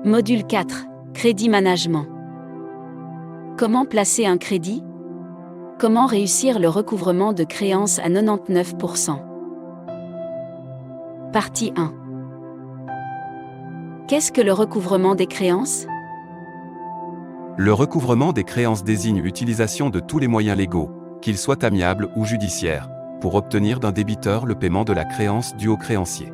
Module 4. Crédit management. Comment placer un crédit? Comment réussir le recouvrement de créances à 99%? Partie 1. Qu'est-ce que le recouvrement des créances? Le recouvrement des créances désigne l'utilisation de tous les moyens légaux, qu'ils soient amiables ou judiciaires, pour obtenir d'un débiteur le paiement de la créance due au créancier.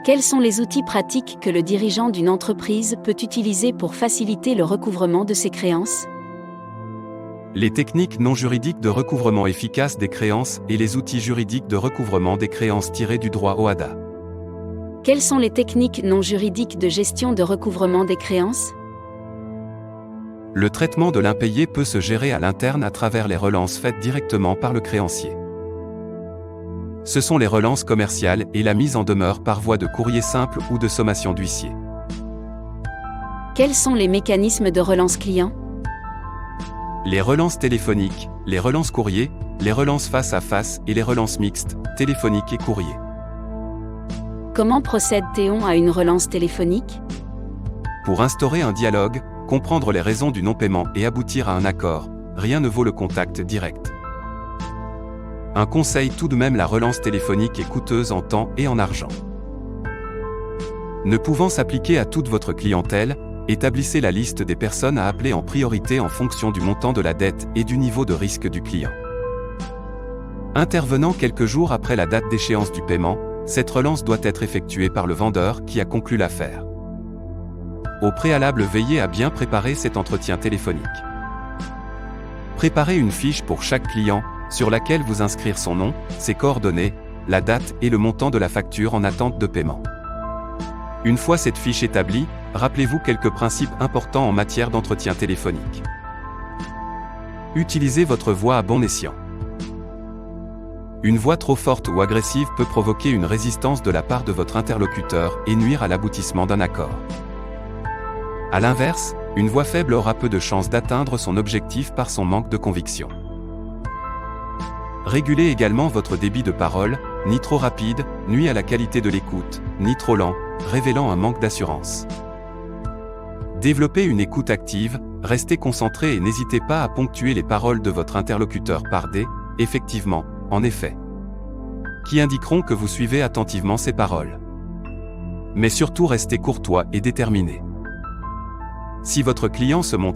Quels sont les outils pratiques que le dirigeant d'une entreprise peut utiliser pour faciliter le recouvrement de ses créances? Les techniques non juridiques de recouvrement efficace des créances et les outils juridiques de recouvrement des créances tirés du droit OHADA. Quelles sont les techniques non juridiques de gestion de recouvrement des créances? Le traitement de l'impayé peut se gérer à l'interne à travers les relances faites directement par le créancier. Ce sont les relances commerciales et la mise en demeure par voie de courrier simple ou de sommation d'huissier. Quels sont les mécanismes de relance client? Les relances téléphoniques, les relances courrier, les relances face à face et les relances mixtes, téléphoniques et courrier. Comment procède-t-on à une relance téléphonique? Pour instaurer un dialogue, comprendre les raisons du non-paiement et aboutir à un accord, rien ne vaut le contact direct. Un conseil tout de même, la relance téléphonique est coûteuse en temps et en argent. Ne pouvant s'appliquer à toute votre clientèle, établissez la liste des personnes à appeler en priorité en fonction du montant de la dette et du niveau de risque du client. Intervenant quelques jours après la date d'échéance du paiement, cette relance doit être effectuée par le vendeur qui a conclu l'affaire. Au préalable, veillez à bien préparer cet entretien téléphonique. Préparez une fiche pour chaque client, sur laquelle vous inscrire son nom, ses coordonnées, la date et le montant de la facture en attente de paiement. Une fois cette fiche établie, rappelez-vous quelques principes importants en matière d'entretien téléphonique. Utilisez votre voix à bon escient. Une voix trop forte ou agressive peut provoquer une résistance de la part de votre interlocuteur et nuire à l'aboutissement d'un accord. A l'inverse, une voix faible aura peu de chances d'atteindre son objectif par son manque de conviction. Régulez également votre débit de parole, ni trop rapide, nuit à la qualité de l'écoute, ni trop lent, révélant un manque d'assurance. Développez une écoute active, restez concentré et n'hésitez pas à ponctuer les paroles de votre interlocuteur par des « effectivement », « en effet », qui indiqueront que vous suivez attentivement ses paroles. Mais surtout restez courtois et déterminé. Si votre client se montre